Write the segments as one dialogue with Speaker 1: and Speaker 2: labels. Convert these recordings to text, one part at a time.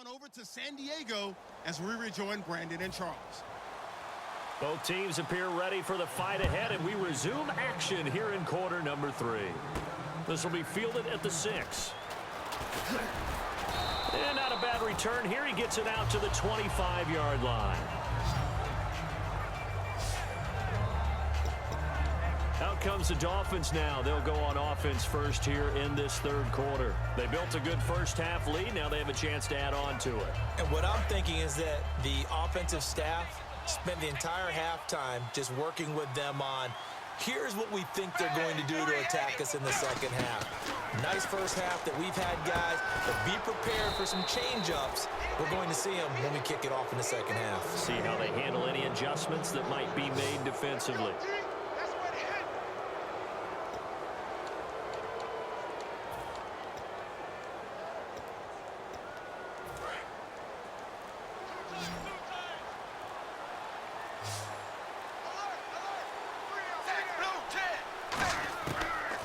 Speaker 1: on over to San Diego as we rejoin Brandon and Charles.
Speaker 2: Both teams appear ready for the fight ahead, and we resume action here in quarter number 3. This will be fielded at the 6. And not a bad return here. He gets it out to the 25-yard line. Out comes the Dolphins now. They'll go on offense first here in this third quarter. They built a good first-half lead. Now they have a chance to add on to it.
Speaker 3: And what I'm thinking is that the offensive staff spent the entire halftime just working with them on, here's what we think they're going to do to attack us in the second half. Nice first half that we've had, guys, but be prepared for some change-ups. We're going to see them when we kick it off in the second half.
Speaker 2: See how they handle any adjustments that might be made defensively.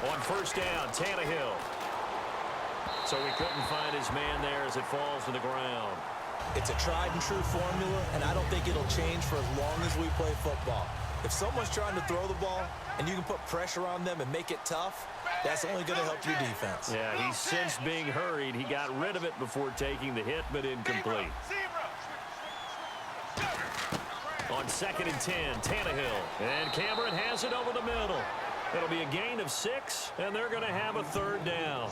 Speaker 2: On first down, Tannehill. So he couldn't find his man there as it falls to the ground.
Speaker 3: It's a tried-and-true formula, and I don't think it'll change for as long as we play football. If someone's trying to throw the ball and you can put pressure on them and make it tough, that's only going to help your defense.
Speaker 2: Yeah, he's since being hurried. He got rid of it before taking the hit, but incomplete. On 2nd and 10, Tannehill. And Cameron has it over the middle. It'll be a gain of 6, and they're going to have a third down.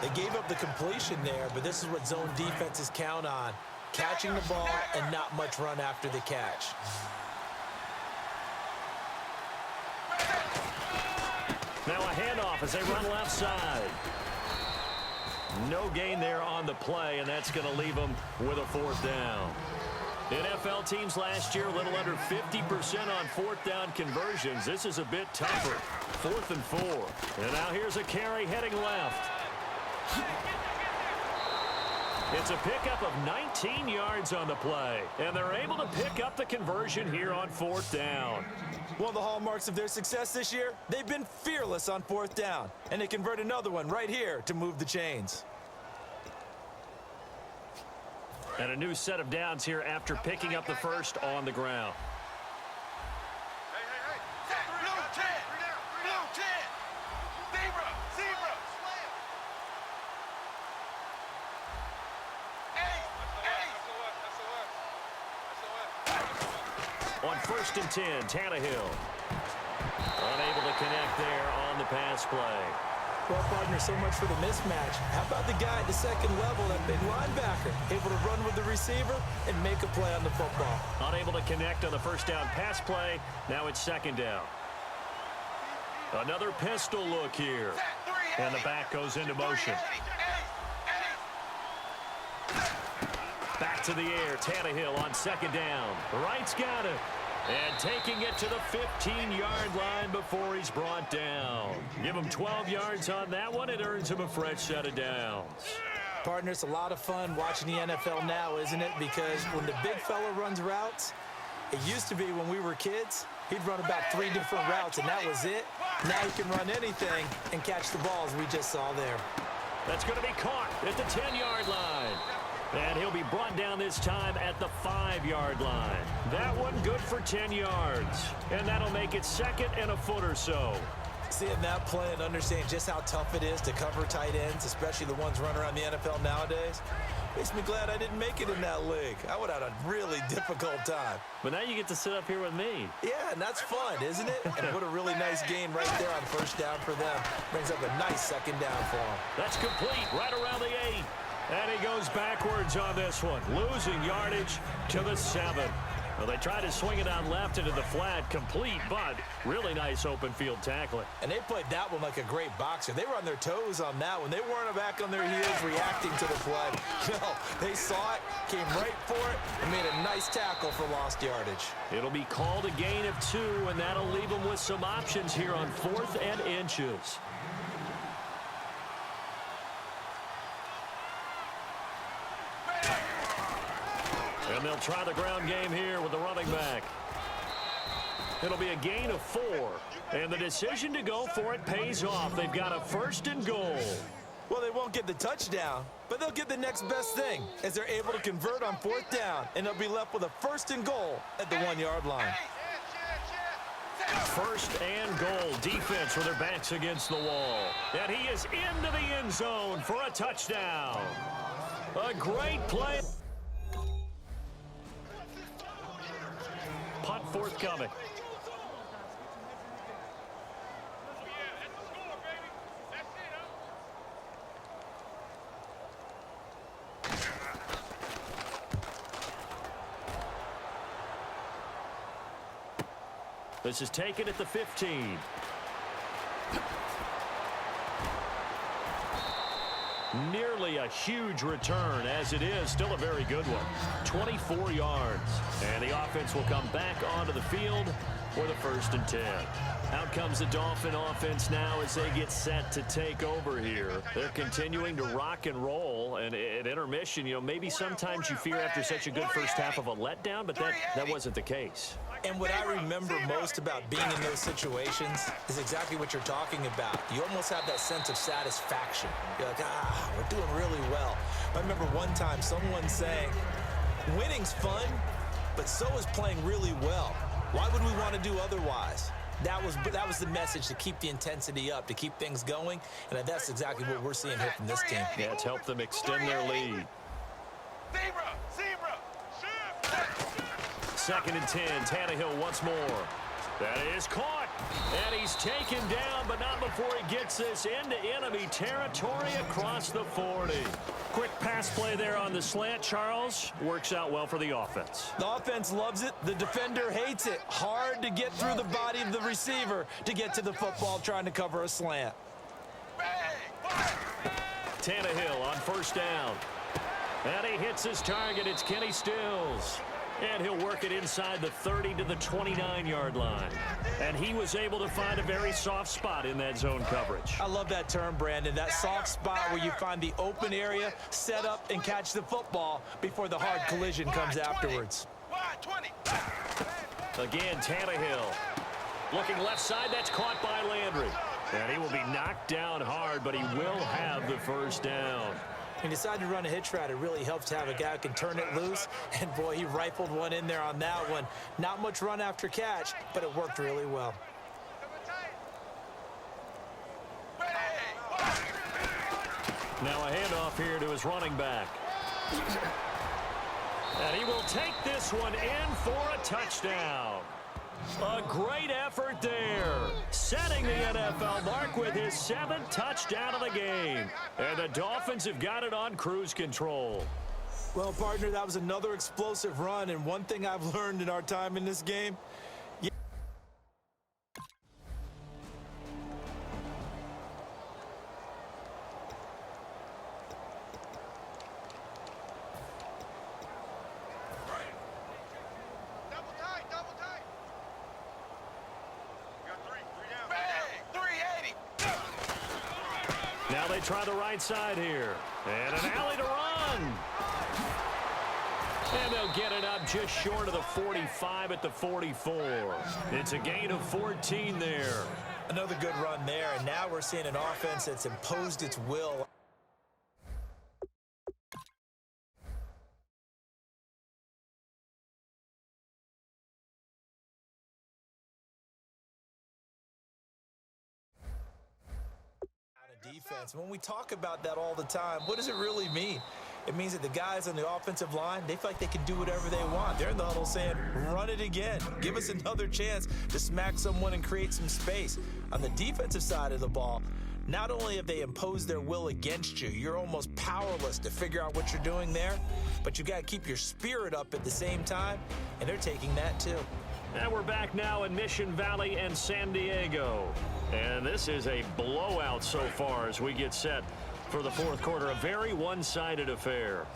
Speaker 3: They gave up the completion there, but this is what zone defenses count on. Catching the ball and not much run after the catch.
Speaker 2: Now a handoff as they run left side. No gain there on the play, and that's going to leave them with a fourth down. NFL teams last year a little under 50% on fourth down conversions. This is a bit tougher. 4th and 4. And now here's a carry heading left. It's a pickup of 19 yards on the play, and they're able to pick up the conversion here on 4th down.
Speaker 3: One of the hallmarks of their success this year, they've been fearless on 4th down, and they convert another one right here to move the chains.
Speaker 2: And a new set of downs here after picking up the first on the ground. On 1st and 10, Tannehill. Unable to connect there on the pass play.
Speaker 3: Well, partner, so much for the mismatch. How about the guy at the second level, that big linebacker, able to run with the receiver and make a play on the football?
Speaker 2: Unable to connect on the first down pass play. Now it's 2nd down. Another pistol look here. And the back goes into motion. Back to the air. Tannehill on 2nd down. Wright's got it. And taking it to the 15-yard line before he's brought down. Give him 12 yards on that one. It earns him a fresh set of downs.
Speaker 3: Partner, it's a lot of fun watching the NFL now, isn't it? Because when the big fella runs routes, it used to be when we were kids, he'd run about 3 different routes, and that was it. Now he can run anything and catch the balls we just saw there.
Speaker 2: That's going to be caught at the 10-yard line. And he'll be brought down this time at the 5-yard line. That one good for 10 yards. And that'll make it 2nd and a foot or so.
Speaker 3: Seeing that play and understanding just how tough it is to cover tight ends, especially the ones running around the NFL nowadays, makes me glad I didn't make it in that league. I would have had a really difficult time.
Speaker 2: But now you get to sit up here with me.
Speaker 3: Yeah, and that's fun, isn't it? And what a really nice gain right there on 1st down for them. Brings up a nice 2nd down for them.
Speaker 2: That's complete right around the 8. And he goes backwards on this one, losing yardage to the 7. Well, they tried to swing it out left into the flat, complete, but really nice open field tackling.
Speaker 3: And they played that one like a great boxer. They were on their toes on that one. They weren't back on their heels reacting to the play. No, they saw it, came right for it, and made a nice tackle for lost yardage.
Speaker 2: It'll be called a gain of 2, and that'll leave them with some options here on 4th and inches. And they'll try the ground game here with the running back. It'll be a gain of 4. And the decision to go for it pays off. They've got a 1st and goal.
Speaker 3: Well, they won't get the touchdown, but they'll get the next best thing as they're able to convert on 4th down, and they'll be left with a 1st and goal at the 1-yard line.
Speaker 2: 1st and goal. Defense with their backs against the wall. And he is into the end zone for a touchdown. A great play. Punt forthcoming. This is taken at the 15. Nearly a huge return, as it is still a very good one. 24 yards. And the offense will come back onto the field for the 1st and 10. Out comes the Dolphin offense now as they get set to take over here. They're continuing to rock and roll. And at intermission, you know, maybe sometimes you fear after such a good first half of a letdown, but that wasn't the case.
Speaker 3: And what I remember most about being in those situations is exactly what you're talking about. You almost have that sense of satisfaction. You're like, we're doing really well. I remember one time someone saying, winning's fun, but so is playing really well. Why would we want to do otherwise? That was the message, to keep the intensity up, to keep things going, and that's exactly what we're seeing here from this team.
Speaker 2: Yeah, it's helped them extend their lead.
Speaker 1: Zebra.
Speaker 2: 2nd and 10. Tannehill once more. That is caught. And he's taken down, but not before he gets this into enemy territory across the 40. Quick pass play there on the slant, Charles. Works out well for the offense.
Speaker 3: The offense loves it. The defender hates it. Hard to get through the body of the receiver to get to the football trying to cover a slant.
Speaker 2: Tannehill on 1st down. And he hits his target. It's Kenny Stills. And he'll work it inside the 30 to the 29-yard line. And he was able to find a very soft spot in that zone coverage.
Speaker 3: I love that term, Brandon. That soft spot where you find the open area, set up, and catch the football before the hard collision comes afterwards.
Speaker 2: Again, Tannehill. Looking left side, that's caught by Landry. And he will be knocked down hard, but he will have the 1st down.
Speaker 3: He decided to run a hitch route. It really helps to have a guy who can turn it loose. And, boy, he rifled one in there on that one. Not much run after catch, but it worked really well.
Speaker 2: Now a handoff here to his running back. And he will take this one in for a touchdown. A great effort there, setting the NFL mark with his 7th touchdown of the game. And the Dolphins have got it on cruise control.
Speaker 3: Well, partner, that was another explosive run, and one thing I've learned in our time in this game,
Speaker 2: Now they try the right side here. And an alley to run. And they'll get it up just short of the 45 at the 44. It's a gain of 14 there.
Speaker 3: Another good run there, and now we're seeing an offense that's imposed its will. Defense. When we talk about that all the time, what does it really mean? It means that the guys on the offensive line, they feel like they can do whatever they want. They're in the huddle saying, run it again. Give us another chance to smack someone and create some space. On the defensive side of the ball, not only have they imposed their will against you, you're almost powerless to figure out what you're doing there, but you got to keep your spirit up at the same time, and they're taking that too.
Speaker 2: And we're back now in Mission Valley and San Diego. And this is a blowout so far as we get set for the 4th quarter. A very one-sided affair.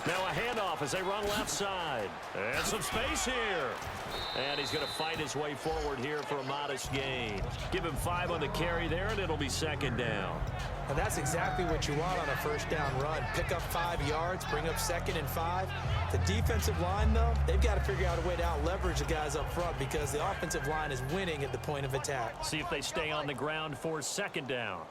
Speaker 2: Now a handoff as they run left side. And some space here. And he's going to fight his way forward here for a modest gain. Give him 5 on the carry there, and it'll be 2nd down.
Speaker 3: And that's exactly what you want on a first down run. Pick up 5 yards, bring up 2nd and 5. The defensive line, though, they've got to figure out a way to out-leverage the guys up front because the offensive line is winning at the point of attack.
Speaker 2: See if they stay on the ground for 2nd down.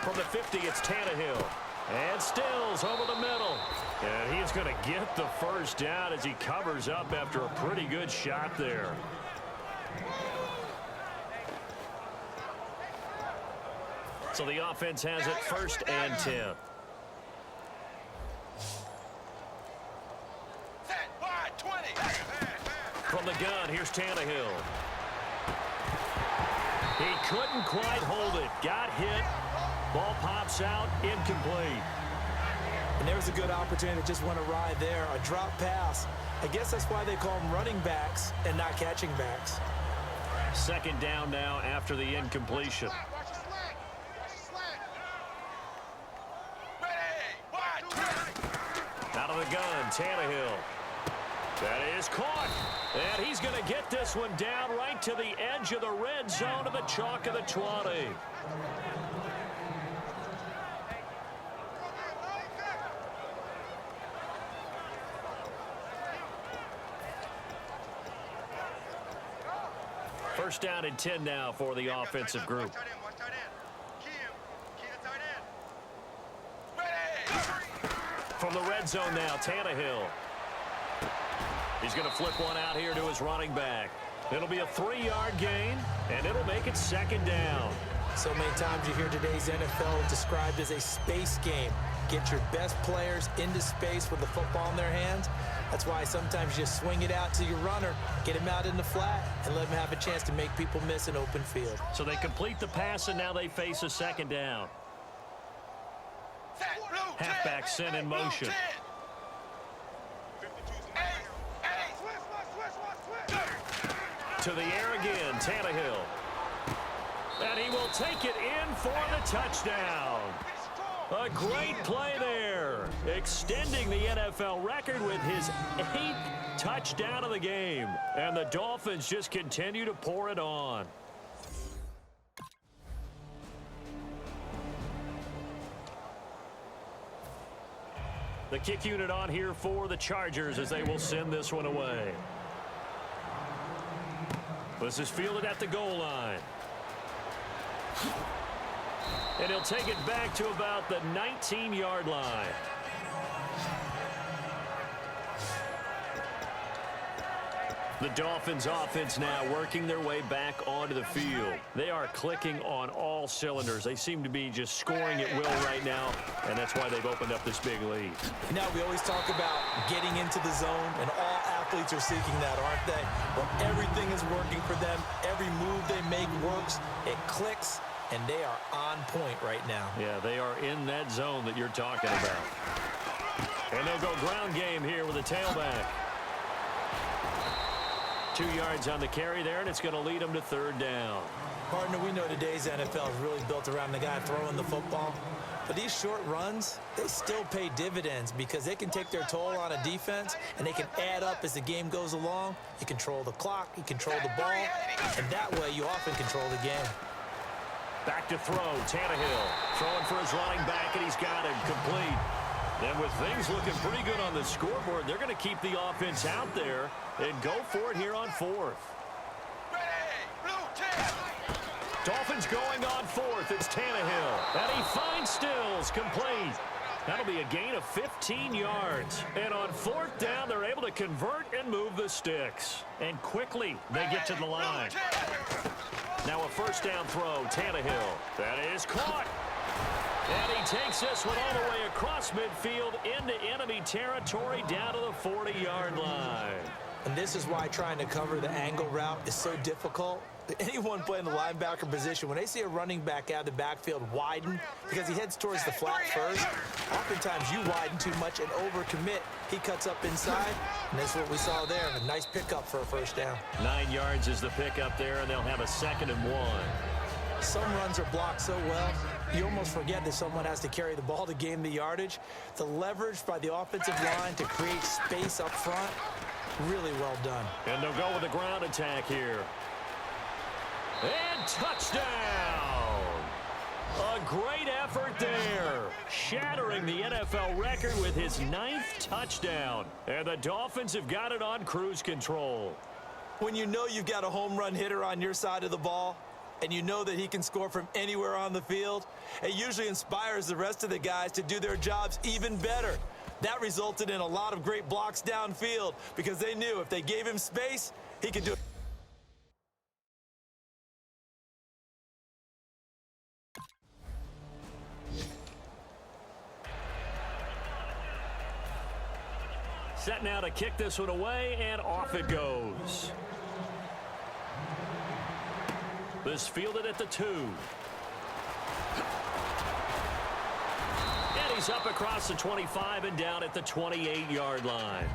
Speaker 2: From the 50, it's Tannehill. And Stills over the middle. And he's going to get the first down as he covers up after a pretty good shot there. So the offense has it 1st and 10. From the gun, here's Tannehill. He couldn't quite hold it. Got hit. Ball pops out, incomplete.
Speaker 3: And there was a good opportunity that just went awry there. A drop pass. I guess that's why they call them running backs and not catching backs.
Speaker 2: 2nd down now after the incompletion. Out of the gun, Tannehill. That is caught. And he's going to get this one down right to the edge of the red zone of the chalk of the 20. First down and 10 now for the offensive group. From the red zone now, Tannehill. He's going to flip one out here to his running back. It'll be a 3-yard gain, and it'll make it 2nd down.
Speaker 3: So many times you hear today's NFL described as a space game. Get your best players into space with the football in their hands. That's why sometimes you swing it out to your runner, get him out in the flat, and let him have a chance to make people miss an open field.
Speaker 2: So they complete the pass, and now they face a 2nd down. Halfback sent in motion. To the air again, Tannehill. And he will take it in for the touchdown. A great play there, extending the NFL record with his 8th touchdown of the game. And the Dolphins just continue to pour it on. The kick unit on here for the Chargers as they will send this one away. This is fielded at the goal line. And he'll take it back to about the 19-yard line. The Dolphins offense now working their way back onto the field. They are clicking on all cylinders. They seem to be just scoring at will right now, and that's why they've opened up this big lead.
Speaker 3: Now, we always talk about getting into the zone, and all athletes are seeking that, aren't they? Well, everything is working for them. Every move they make works. It clicks, and they are on point right now.
Speaker 2: Yeah, they are in that zone that you're talking about. And they'll go ground game here with a tailback. 2 yards on the carry there, and it's going to lead them to 3rd down.
Speaker 3: Partner, we know today's NFL is really built around the guy throwing the football. But these short runs, they still pay dividends because they can take their toll on a defense, and they can add up as the game goes along. You control the clock, you control the ball, and that way you often control the game.
Speaker 2: Back to throw, Tannehill throwing for his running back, and he's got him complete. And with things looking pretty good on the scoreboard, they're going to keep the offense out there and go for it here on 4th. Dolphins going on 4th. It's Tannehill. And he finds Stills, complete. That'll be a gain of 15 yards. And on 4th down, they're able to convert and move the sticks. And quickly, they get to the line. Now a 1st down throw, Tannehill. That is caught. And he takes this one all the way across midfield into enemy territory down to the 40-yard line.
Speaker 3: And this is why trying to cover the angle route is so difficult. Anyone playing the linebacker position, when they see a running back out of the backfield widen because he heads towards the flat first, oftentimes you widen too much and overcommit. He cuts up inside, and that's what we saw there. A nice pickup for a 1st down.
Speaker 2: 9 yards is the pickup there, and they'll have a 2nd and 1.
Speaker 3: Some runs are blocked so well, you almost forget that someone has to carry the ball to gain the yardage. The leverage by the offensive line to create space up front, really well done.
Speaker 2: And they'll go with the ground attack here. And touchdown! A great effort there, shattering the NFL record with his 9th touchdown. And the Dolphins have got it on cruise control.
Speaker 3: When you know you've got a home run hitter on your side of the ball, and you know that he can score from anywhere on the field, it usually inspires the rest of the guys to do their jobs even better. That resulted in a lot of great blocks downfield because they knew if they gave him space, he could do it.
Speaker 2: Set now to kick this one away, and off it goes. This fielded at the 2. And he's up across the 25 and down at the 28-yard line.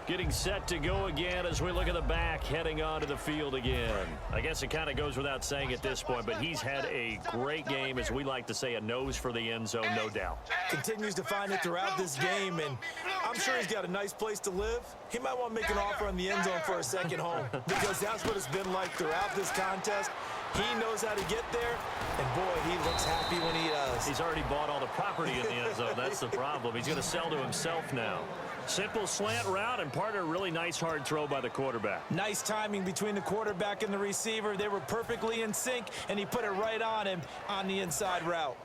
Speaker 2: Getting set to go again as we look at the back heading onto the field again. I guess it kind of goes without saying at this point, but he's had a great game, as we like to say, a nose for the end zone, no doubt.
Speaker 3: Continues to find it throughout this game, and I'm sure he's got a nice place to live. He might want to make an offer on the end zone for a second home because that's what it's been like throughout this contest. He knows how to get there, and boy, he looks happy when he does.
Speaker 2: He's already bought all the property in the end zone. That's the problem. He's going to sell to himself now. Simple slant route, and part of a really nice hard throw by the quarterback.
Speaker 3: Nice timing between the quarterback and the receiver. They were perfectly in sync, and he put it right on him on the inside route.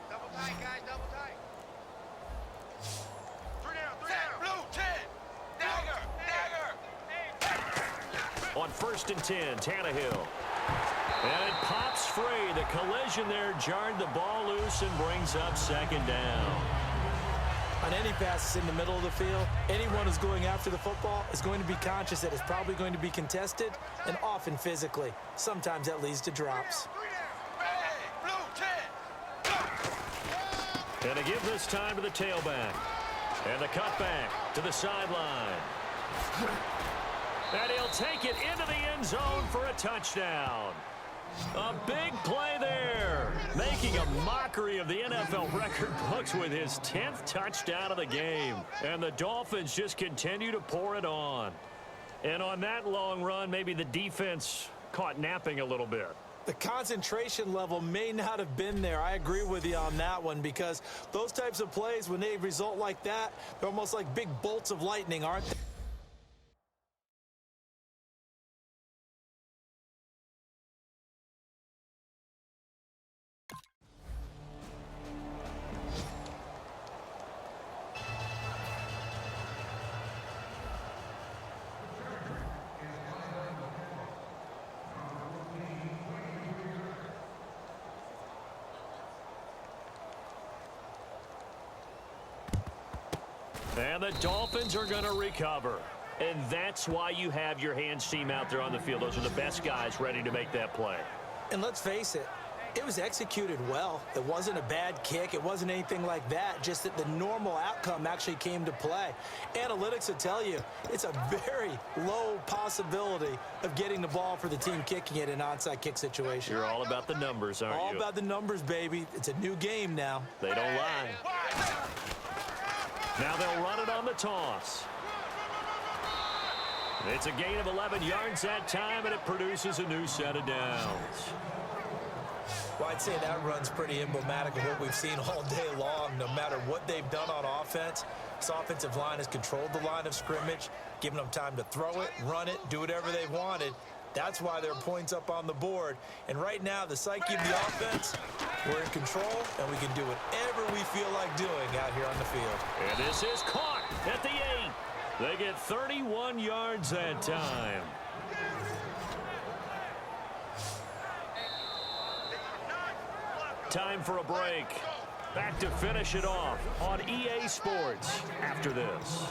Speaker 4: Double tight, guys, double tight. 3 down, blue, 10. Dagger.
Speaker 2: On 1st and 10, Tannehill. And it pops free. The collision there jarred the ball loose and brings up 2nd down.
Speaker 3: On any passes in the middle of the field, anyone who's going after the football is going to be conscious that it's probably going to be contested and often physically. Sometimes that leads to drops.
Speaker 2: And to give this time to the tailback. And the cutback to the sideline. And he'll take it into the end zone for a touchdown. A big play there, making a mockery of the NFL record books with his 10th touchdown of the game. And the Dolphins just continue to pour it on. And on that long run, maybe the defense caught napping a little bit.
Speaker 3: The concentration level may not have been there. I agree with you on that one because those types of plays, when they result like that, they're almost like big bolts of lightning, aren't they?
Speaker 2: And the Dolphins are going to recover. And that's why you have your hands team out there on the field. Those are the best guys ready to make that play.
Speaker 3: And let's face it, it was executed well. It wasn't a bad kick. It wasn't anything like that. Just that the normal outcome actually came to play. Analytics will tell you it's a very low possibility of getting the ball for the team kicking it in an onside kick situation.
Speaker 2: You're all about the numbers, aren't you?
Speaker 3: All about the numbers, baby. It's a new game now.
Speaker 2: They don't lie. Now they'll run it on the toss. It's a gain of 11 yards that time, and it produces a new set of downs.
Speaker 3: Well, I'd say that run's pretty emblematic of what we've seen all day long. No matter what they've done on offense, this offensive line has controlled the line of scrimmage, given them time to throw it, run it, do whatever they wanted. That's why there are points up on the board. And right now, the psyche of the offense, we're in control, and we can do whatever we feel like doing out here on the field.
Speaker 2: And this is caught at the 8. They get 31 yards that time. Time for a break. Back to finish it off on EA Sports after this.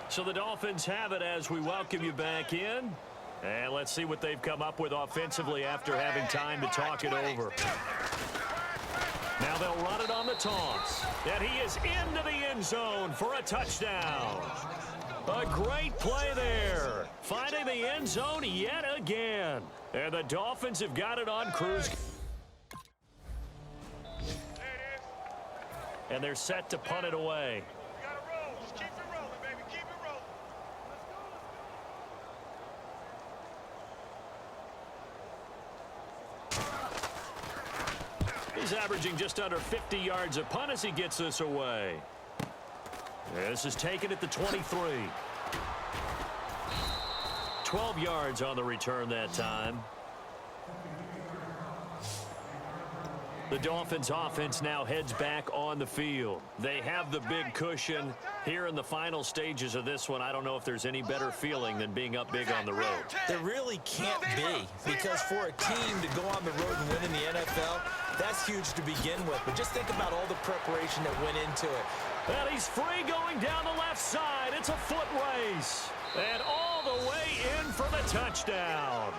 Speaker 2: So the Dolphins have it as we welcome you back in. And let's see what they've come up with offensively after having time to talk it over. Now they'll run it on the toss. And he is into the end zone for a touchdown. A great play there. Finding the end zone yet again. And the Dolphins have got it on cruise. And they're set to punt it away.
Speaker 4: Got to roll. Just keep it rolling, baby.
Speaker 2: He's averaging just under 50 yards a punt as he gets this away. This is taken at the 23. 12 yards on the return that time. The Dolphins offense now heads back on the field. They have the big cushion. Here in the final stages of this one, I don't know if there's any better feeling than being up big on the road.
Speaker 3: There really can't be, because for a team to go on the road and win in the NFL, that's huge to begin with. But just think about all the preparation that went into it.
Speaker 2: And he's free going down the left side. It's a foot race. And all the way in for the touchdown.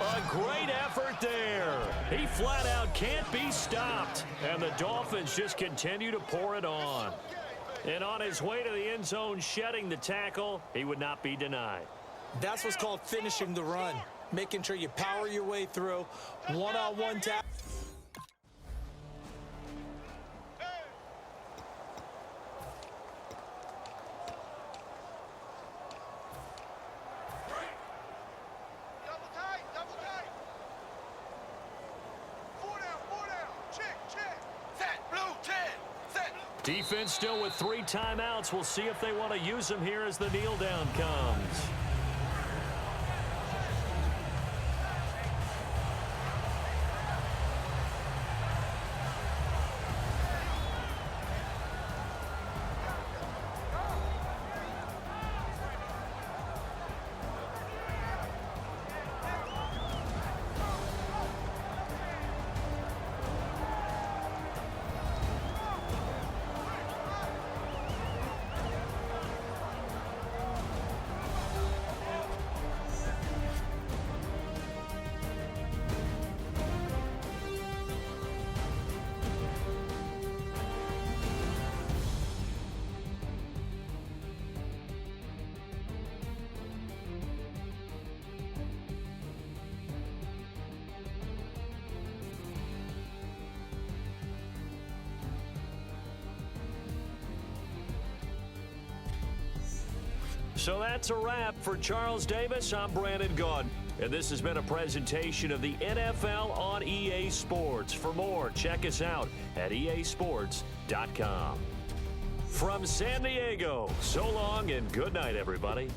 Speaker 2: A great effort there. He flat out can't be stopped. And the Dolphins just continue to pour it on. And on his way to the end zone, shedding the tackle, he would not be denied.
Speaker 3: That's what's called finishing the run. Making sure you power your way through. One-on-one tackle.
Speaker 2: Defense still with 3 timeouts. We'll see if they want to use them here as the kneel down comes. So that's a wrap for Charles Davis. I'm Brandon Gaudin, and this has been a presentation of the NFL on EA Sports. For more, check us out at easports.com. From San Diego, so long and good night, everybody.